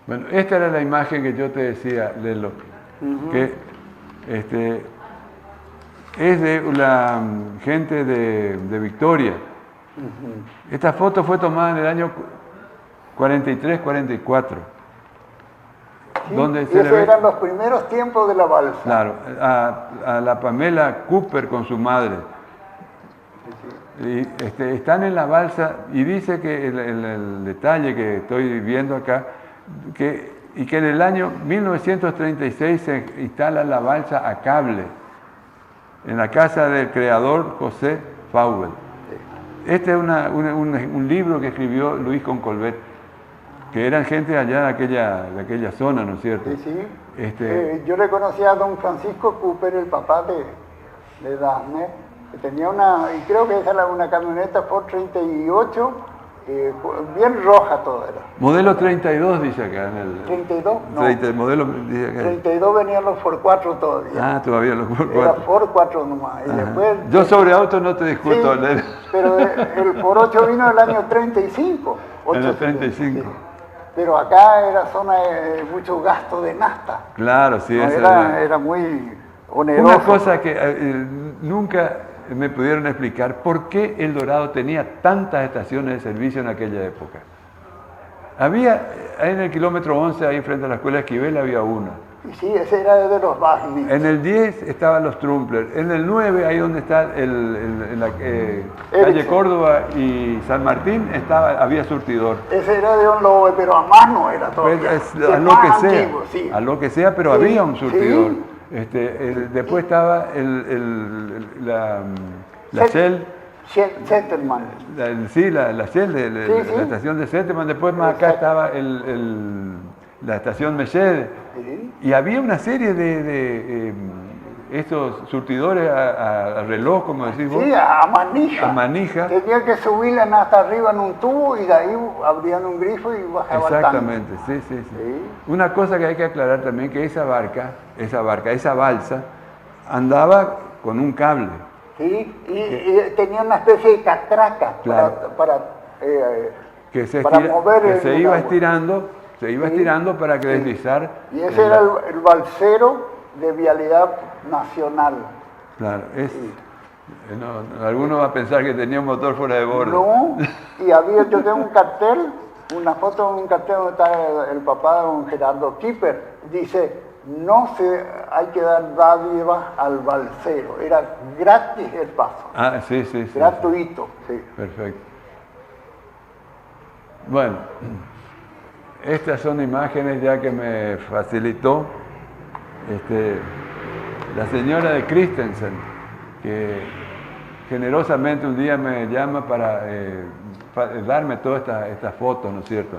Bueno, esta era la imagen que yo te decía, Lelo, que es de la gente de Victoria. Esta foto fue tomada en el año 43-44. Sí, donde se esos le ve, eran los primeros tiempos de la balsa. claro, a la Pamela Cooper con su madre. Y, están en la balsa y dice que el detalle que estoy viendo acá, que en el año 1936 se instala la balsa a cable en la casa del creador José Fauvel. Este es un libro que escribió Luis Concolvet, que eran gente allá de aquella zona, ¿no es cierto? Sí. Yo le conocí a don Francisco Cooper, el papá de Dafne, que tenía y creo que esa era una camioneta Ford 38, bien roja toda era. Modelo 32 dice acá en el... 32, no. Modelo dice acá. 32 venían los Ford 4 todavía. Ah, todavía los Ford 4. Era Ford 4 nomás. Y después, yo sobre autos no te discuto. Sí, pero el Ford 8 vino en el año 35. En el 35. Sí. Pero acá era zona de mucho gasto de nafta. Claro, sí. No, era muy oneroso. Una cosa que nunca me pudieron explicar, ¿por qué El Dorado tenía tantas estaciones de servicio en aquella época? Había, en el kilómetro 11, ahí frente a la escuela Esquivel, había una. Y sí, ese era de los Wagner. En el 10 estaban los Trumpler. En el 9, ahí donde está la calle Córdoba y San Martín, había surtidor. Ese era de Don Lobe, pero a más no era todavía. A lo que sea, antiguo, sí. a lo que sea, pero había un surtidor. Sí. Después estaba la Shell. Zetterman. La Shell, la estación de Zetterman. Después más acá estaba la estación Mellede. Sí. Y había una serie de estos surtidores a reloj, como decís vos. Sí, a manija. A manija. Tenían que subirla hasta arriba en un tubo y de ahí abrían un grifo y bajaban. Exactamente, sí. Una cosa que hay que aclarar también, que esa balsa, andaba con un cable. Sí, y tenía una especie de catraca Claro. que se, para estira- mover que el se iba agua. estirando, se iba Sí, estirando para que sí. deslizar. Y ese era el balsero de Vialidad Nacional. Claro, alguno va a pensar que tenía un motor fuera de borde. No, y yo tengo un cartel, una foto de un cartel donde está el papá de don Gerardo Kipper. Dice, hay que dar dádivas al balsero. Era gratis el paso, Ah, sí. gratuito. Sí. Perfecto. Bueno, estas son imágenes ya que me facilitó la señora de Christensen, que generosamente un día me llama para darme todas estas fotos, ¿no es cierto?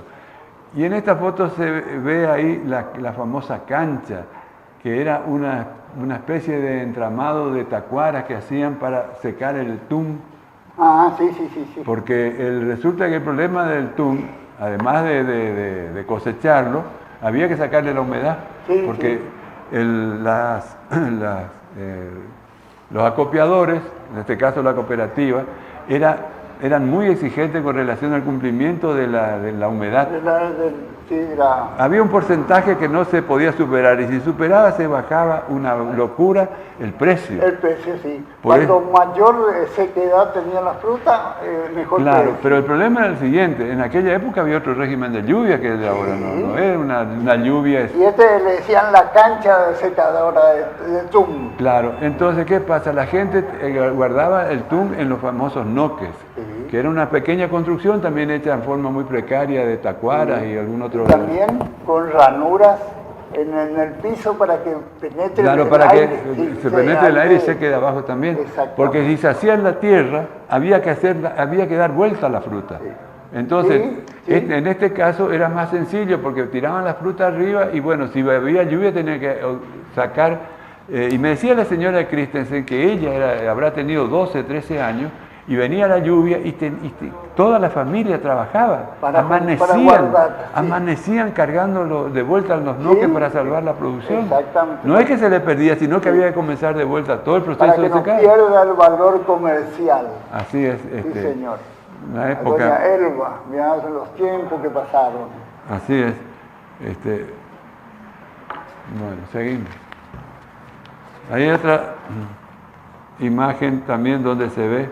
Y en esta foto se ve ahí la famosa cancha, que era una especie de entramado de tacuaras que hacían para secar el tum. Ah, sí. Porque resulta que el problema del tum, además de cosecharlo, había que sacarle la humedad. Sí, porque los acopiadores, en este caso la cooperativa, eran muy exigentes con relación al cumplimiento de la humedad. Había un porcentaje que no se podía superar y si superaba se bajaba una locura el precio. El precio, sí. Por Cuanto mayor sequedad tenía la fruta, mejor Claro, precio. pero el problema era el siguiente, en aquella época había otro régimen de lluvia que de ahora no era una lluvia. Y le decían la cancha de secadora de tum. Claro, entonces ¿qué pasa? La gente guardaba el tum en los famosos noques, que era una pequeña construcción también hecha en forma muy precaria de tacuaras y algún otro. También con ranuras en el piso para que penetre Claro, el para aire. que se penetre el aire y se quede abajo también. Porque si se hacía en la tierra, había que dar vuelta a la fruta. Entonces, Sí. en este caso era más sencillo porque tiraban la fruta arriba y bueno, si había lluvia tenía que sacar. Y me decía la señora Christensen que ella habrá tenido 12, 13 años y venía la lluvia y toda la familia trabajaba. Para guardar, sí. Amanecían cargándolo de vuelta a los noques para salvar la producción. Exactamente. No es que se le perdía, sino que había que comenzar de vuelta todo el proceso Para que de no secado. pierda el valor comercial. Así es. Sí, señor. Una A época. doña Elba, mirá los tiempos que pasaron. Así es. Bueno, seguimos. Hay otra imagen también donde se ve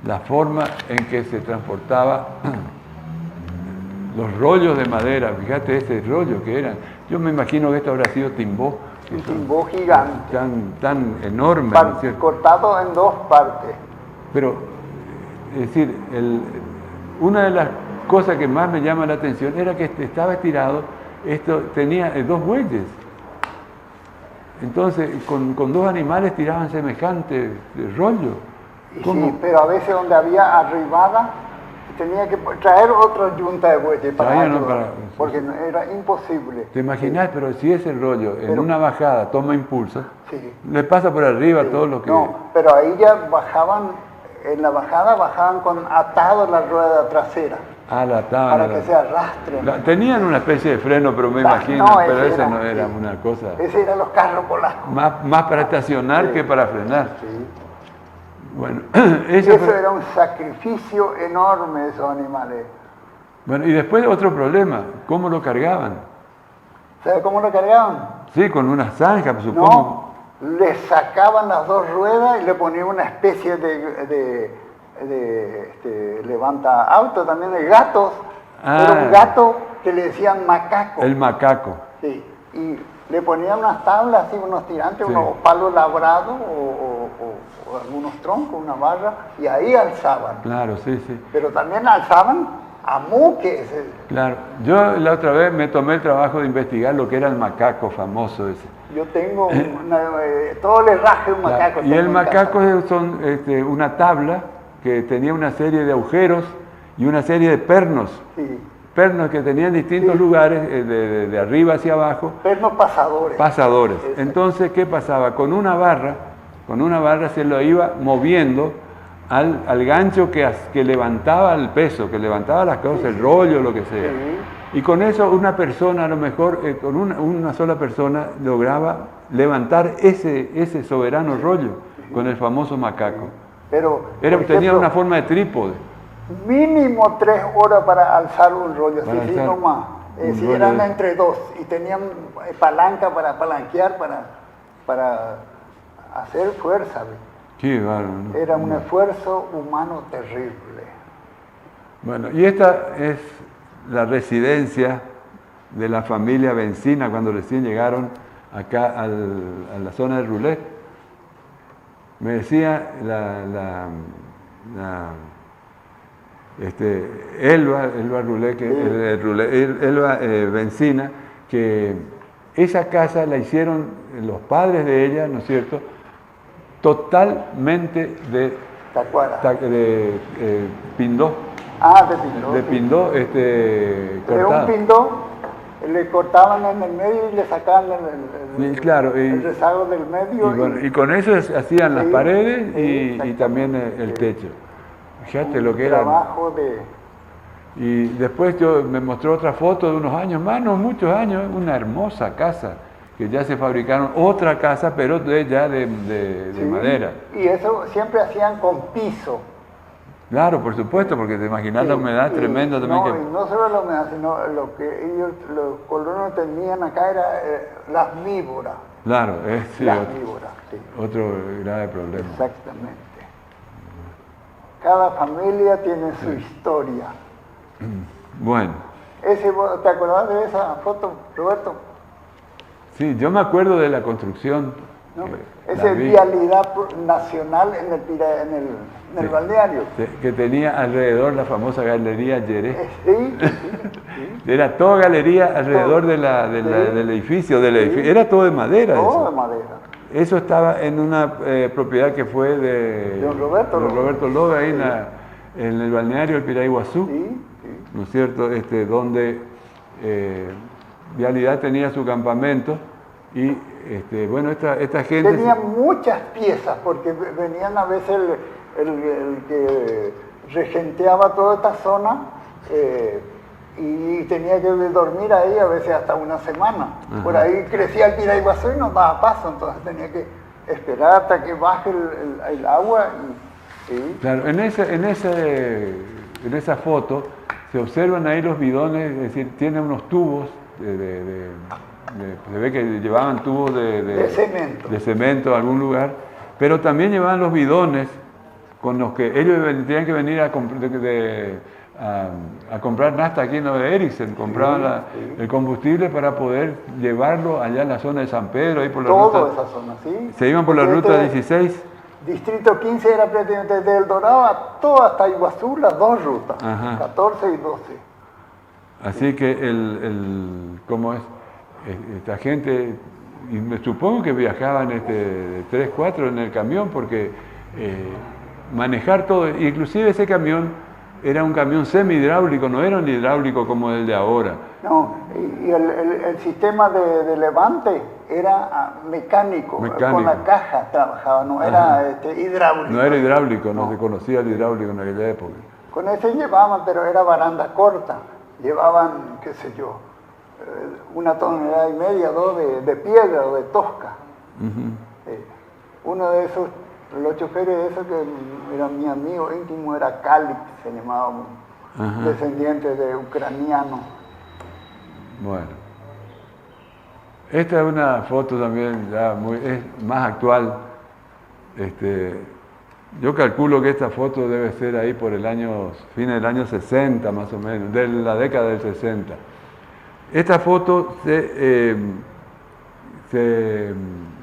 la forma en que se transportaba los rollos de madera. Fíjate ese rollo que eran. Yo me imagino que esto habrá sido timbó. Un timbó gigante. Tan enorme, ¿no es cierto? Cortado en dos partes. Pero, es decir, una de las cosas que más me llama la atención era que estaba estirado, esto tenía dos bueyes. Entonces, con dos animales tiraban semejante rollo. Sí, pero a veces donde había arribada, tenía que traer otra yunta de bueyes porque era imposible. ¿Te imaginas? Pero si ese rollo en una bajada toma impulso, sí, le pasa por arriba todo lo que... No, pero ahí ya en la bajada bajaban con atado la rueda trasera. La tabla. Para que se arrastren. Tenían una especie de freno, pero me imagino, pero ese no era una cosa... Ese eran los carros polacos. Más para estacionar que para frenar. Sí. Bueno, eso era un sacrificio enorme de esos animales. Bueno, y después otro problema, ¿cómo lo cargaban? ¿Sabes cómo lo cargaban? Sí, con una zanja, supongo. No, le sacaban las dos ruedas y le ponían una especie de levanta auto también de gatos. Era un gato que le decían macaco. El macaco. Sí, y le ponían unas tablas, así, unos tirantes, unos palos labrados o algunos troncos, una barra, y ahí alzaban. Claro, sí. Pero también alzaban a muques. Claro, yo la otra vez me tomé el trabajo de investigar lo que era el macaco famoso ese. Yo tengo todo el herraje de un macaco. Y el macaco son una tabla que tenía una serie de agujeros y una serie de pernos. Sí. Pernos que tenían distintos lugares, de arriba hacia abajo. Pernos pasadores. Pasadores. Entonces, ¿qué pasaba? Con una barra se lo iba moviendo al gancho que levantaba el peso, que levantaba las cosas, el rollo, lo que sea. Y con eso una persona, a lo mejor, con una sola persona, lograba levantar ese soberano rollo. con el famoso macaco. Pero, por Tenía ejemplo, una forma de trípode. mínimo 3 horas para alzar un rollo, Para sí, alzar nomás. un Si rollo eran de- entre dos y tenían palanca para palanquear, para hacer fuerza. ¿ve? Qué bárbaro, ¿no? Era un esfuerzo humano terrible. Bueno, y esta es la residencia de la familia Bencina cuando recién llegaron acá a la zona de Roulet. Me decía Elba Roulet, Elba Bencina, que esa casa la hicieron los padres de ella, ¿no es cierto?, totalmente de Tacuara. pindó, De pindó. de sí. pindó De un cortado. pindó, le cortaban en el medio y le sacaban Y claro, el rezago del Y, medio. bueno, y con eso hacían las Sí, paredes sí, y exactamente, también el sí. techo. Fíjate un lo que era. trabajo de... Y después me mostró otra foto de unos años más, no muchos años, una hermosa casa, que ya se fabricaron otra casa, pero ya de Sí, madera. Y eso siempre hacían con piso. Claro, por supuesto, porque te imaginas la Sí, humedad y tremenda también. no, y no solo la humedad, sino lo que los colonos tenían acá era las víboras. Claro, sí, Las víboras, sí. otro grave problema. Exactamente. Cada familia tiene su historia. Bueno, ¿Te acordás de esa foto, Roberto? sí, yo me acuerdo de la construcción. ¿No? que Esa la vi. vialidad nacional en el Sí. balneario. Que tenía alrededor la famosa galería Jerez. Sí, sí. Era toda galería alrededor Todo. del edificio, Sí. Era todo de madera. Todo Eso. de madera. Eso estaba en una propiedad que fue de Don Roberto Lobe. Roberto Lobe, ahí Sí. en el balneario del Piraiguazú, Sí, sí. ¿no es cierto? Donde Vialidad tenía su campamento y bueno, esta gente... Tenía muchas piezas porque venían a veces el que regenteaba toda esta zona y tenía que dormir ahí a veces hasta una semana. Ajá. Por ahí crecía el Piraiguazú y no daba paso, entonces tenía que esperar hasta que baje el agua. Sí. Claro, en esa foto se observan ahí los bidones, es decir, tiene unos tubos se ve que llevaban tubos De cemento. de cemento a algún lugar, pero también llevaban los bidones con los que ellos tenían que venir a comprar nafta aquí en lo de Ericsson, compraban sí. el combustible para poder llevarlo allá en la zona de San Pedro, ahí por la Toda ruta. esa zona, sí. Se iban por la Porque ruta 16. Distrito 15 era prácticamente desde El Dorado a toda hasta Iguazú, las dos rutas, Ajá. 14 y 12. Así que ¿cómo es? Esta gente, y me supongo que viajaban 3, 4 en el camión, porque manejar todo, inclusive ese camión era un camión semi-hidráulico, no era un hidráulico como el de ahora. No, y el sistema de levante era mecánico, con la caja trabajaba, no era hidráulico. No era hidráulico, no se conocía el hidráulico en aquella época. Con ese llevaban, pero era baranda corta, llevaban, qué sé yo, 1,5 toneladas, 2 de piedra o de tosca. Uno de esos, los choferes de esos que era mi amigo íntimo, era Kalik, se llamaba, Ajá. descendiente de ucraniano. Bueno, esta es una foto también ya es más actual. Yo calculo que esta foto debe ser ahí por fines del año 60 más o menos, de la década del 60. Esta foto se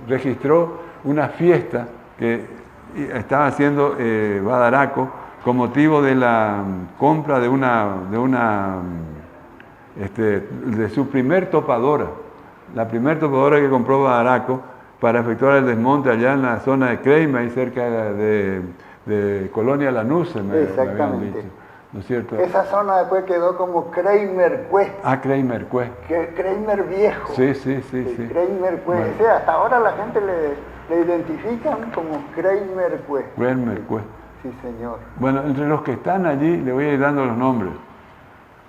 registró una fiesta que estaba haciendo Badaraco con motivo de la compra de su primer topadora, la primer topadora que compró Badaraco para efectuar el desmonte allá en la zona de Creima, ahí cerca de Colonia Lanús, me habían dicho, ¿no es cierto? Esa zona después quedó como Kreimercue, Kreimercue. Kreimer viejo. Sí. Kreimercue. Bueno. O sea, hasta ahora la gente le identifican como Kreimercue. Kreimercue. Sí, señor. Bueno, entre los que están allí, le voy a ir dando los nombres.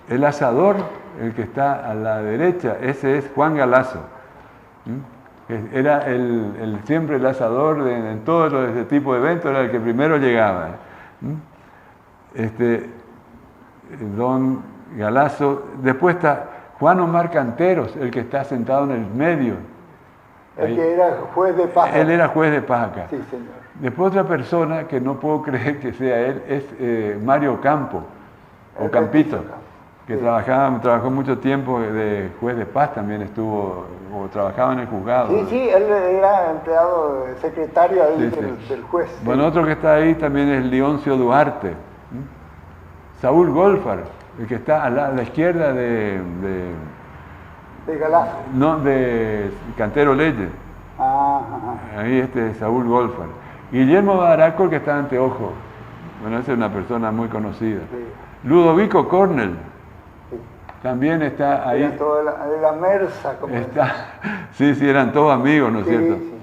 El asador, el que está a la derecha, ese es Juan Galazo. Era siempre el asador en todo ese tipo de eventos, era el que primero llegaba. Don Galazo. Después está Juan Omar Canteros, el que está sentado en el medio. El que era juez de paz. Él era juez de paz acá. Sí, señor. Después otra persona que no puedo creer que sea él es Mario Campo, o Campito, que sí. trabajó mucho tiempo de juez de paz, también estuvo, o trabajaba en el juzgado. Sí, sí, él era empleado, secretario ahí del juez. Bueno, otro que está ahí también es Leoncio Duarte. Saúl Golfar, el que está a la izquierda de Galazo. No, de Cantero Leyes. Ahí Saúl Golfar. Guillermo Badaraco, el que está anteojo. Bueno, esa es una persona muy conocida. Sí. Ludovico Cornell. Sí. También está ahí. Era todo de la Mersa, como sí, eran todos amigos, ¿no es cierto? Sí.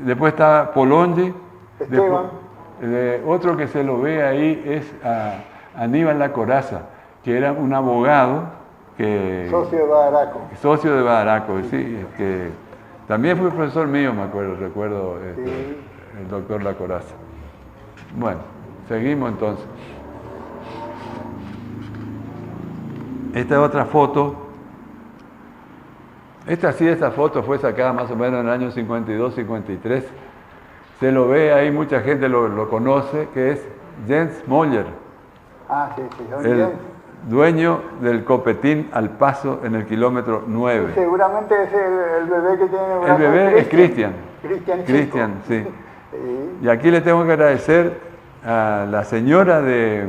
Después estaba Polongi. Esteban. Otro que se lo ve ahí es Aníbal La Coraza, que era un abogado que... Socio de Badaraco. Socio de Badaraco, sí, que también fue profesor mío, recuerdo Sí. el doctor La Coraza. Bueno, seguimos entonces. Esta es otra foto. Esta foto fue sacada más o menos en el año 52, 53. Se lo ve ahí, mucha gente lo conoce, que es Jens Moller. Sí, don El Jens. dueño del Copetín al Paso en el kilómetro 9. Seguramente es el bebé que tiene el brazo. El bebé es Cristian. Cristian, sí. Sí. Y aquí le tengo que agradecer a la señora de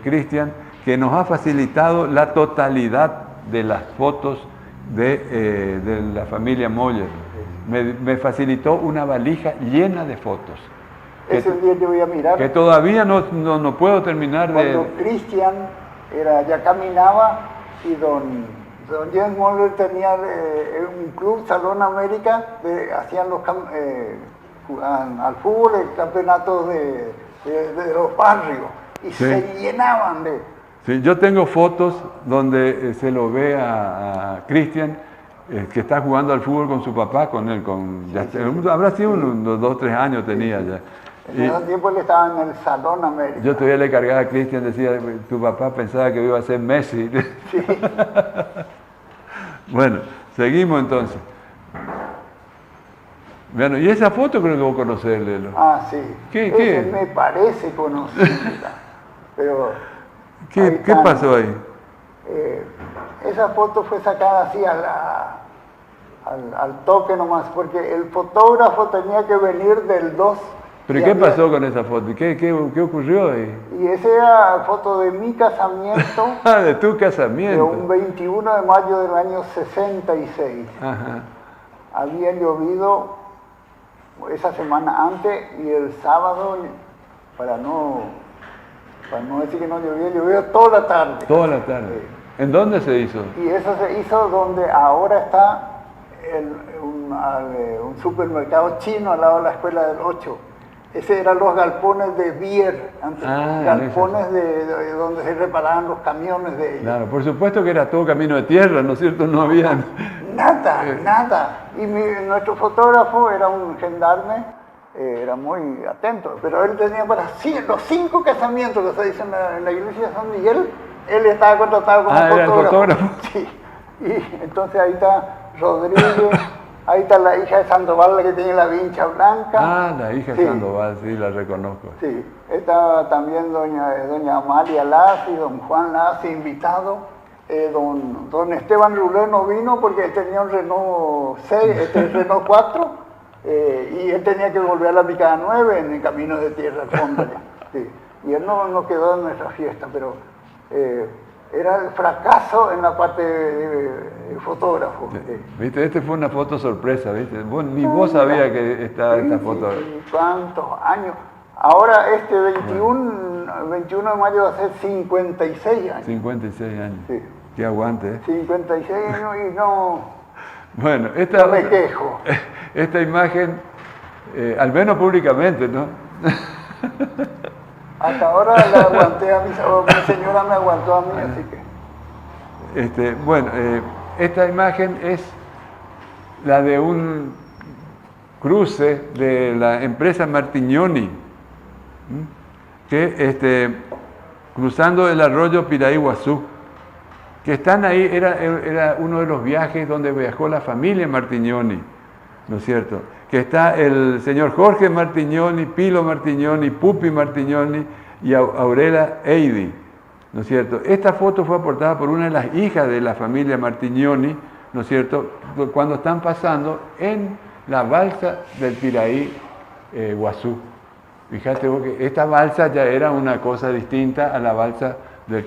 Cristian, que nos ha facilitado la totalidad de las fotos de la familia Moller. Me facilitó una valija llena de fotos. Ese día yo voy a mirar. Que todavía no puedo terminar Cuando Cristian ya caminaba y don Jens Moller tenía un club, Salón América, hacían jugaban al fútbol, el campeonato de los barrios, y sí. se llenaban de... Sí, yo tengo fotos donde se lo ve a Cristian, que está jugando al fútbol con su papá, con él, habrá sido unos 2 o 3 años tenía ya. En ese tiempo él estaba en el Salón América. Yo todavía le cargaba a Cristian, decía, tu papá pensaba que iba a ser Messi. Sí. Bueno, seguimos entonces. Bueno, y esa foto creo que vos conocés, Lelo. Sí. ¿Qué? Me parece conocida, pero... ¿Qué pasó ahí? Esa foto fue sacada así al toque nomás, porque el fotógrafo tenía que venir del 2. ¿Pero qué pasó con esa foto? ¿Qué ocurrió ahí? Y esa era foto de mi casamiento. De tu casamiento. De un 21 de mayo del año 66. Ajá. Había llovido esa semana antes y el sábado, para no decir que no llovió toda la tarde. Toda la tarde. ¿En dónde se hizo? Y eso se hizo donde ahora está un supermercado chino al lado de la escuela del 8. Ese eran los galpones de Bier, antes, galpones de donde se reparaban los camiones de ellos. Claro, por supuesto que era todo camino de tierra, ¿no es cierto? No había... Nada. Y nuestro fotógrafo era un gendarme, era muy atento, pero él tenía para los 5 casamientos que se dicen en la iglesia de San Miguel, él estaba contratado como fotógrafo. ¿Era el fotógrafo? Sí. Y entonces ahí está Rodríguez, ahí está la hija de Sandoval, la que tiene la vincha blanca. La hija de Sandoval, sí, la reconozco. Sí, estaba también doña Amalia Lassi, don Juan Lassi invitado. Don Esteban Rulé no vino porque tenía un Renault 6, Renault 4, y él tenía que volver a la Picada 9 en el camino de tierra al fondo allá. Sí. Y él no quedó en nuestra fiesta, pero era el fracaso en la parte de fotógrafo. ¿Viste? Fue una foto sorpresa, ¿viste? Ni vos sabías que estaba esta foto. ¿Cuántos años? Ahora 21 de mayo va a ser 56 años. 56 años. Sí. Qué aguante, 56 años y no... Bueno, no me quejo. Esta imagen, al menos públicamente, ¿no? Hasta ahora la aguanté a mi señora me aguantó a mí, así que... Bueno, esta imagen es la de un cruce de la empresa Martignoni, que cruzando el arroyo Piraí-Guazú, que están ahí, era uno de los viajes donde viajó la familia Martignoni, ¿no es cierto? Que está el señor Jorge Martignoni, Pilo Martignoni, Pupi Martignoni y Aurela Eidi, ¿no es cierto? Esta foto fue aportada por una de las hijas de la familia Martignoni, ¿no es cierto?, cuando están pasando en la balsa del Piraí Guazú. Fíjate vos que esta balsa ya era una cosa distinta a la balsa de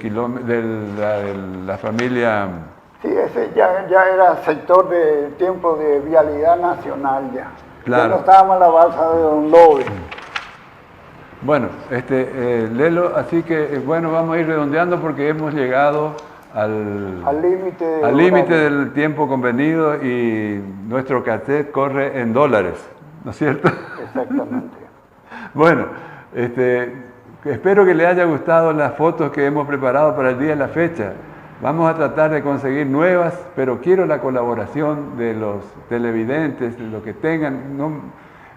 la familia. Sí, ese ya era sector de tiempo de vialidad nacional ya. Claro. Ya no estábamos en la balsa de Don Lobe. Bueno, Lelo, así que bueno, vamos a ir redondeando porque hemos llegado al límite del tiempo convenido y nuestro cassette corre en dólares, ¿no es cierto? Exactamente. Bueno, espero que les haya gustado las fotos que hemos preparado para el día de la fecha. Vamos a tratar de conseguir nuevas, pero quiero la colaboración de los televidentes, de los que tengan.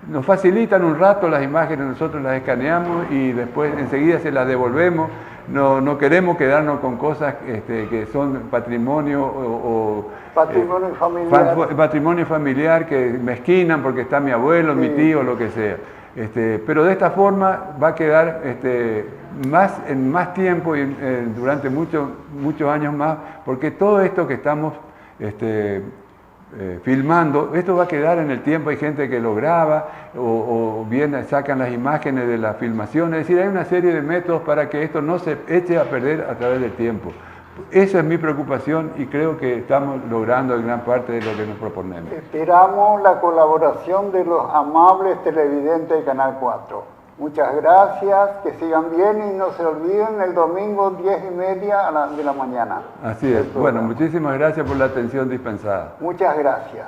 Nos facilitan un rato las imágenes, nosotros las escaneamos y después enseguida se las devolvemos. No queremos quedarnos con cosas que son patrimonio patrimonio familiar. Patrimonio familiar que me esquinan porque está mi abuelo, sí, mi tío, lo que sea. Pero de esta forma va a quedar en más tiempo y durante muchos años más, porque todo esto que estamos filmando, esto va a quedar en el tiempo. Hay gente que lo graba o bien sacan las imágenes de la filmación, es decir, hay una serie de métodos para que esto no se eche a perder a través del tiempo. Esa es mi preocupación y creo que estamos logrando en gran parte de lo que nos proponemos. Esperamos la colaboración de los amables televidentes de Canal 4. Muchas gracias, que sigan bien y no se olviden el domingo 10:30 de la mañana. Así es. Bueno, muchísimas gracias por la atención dispensada. Muchas gracias.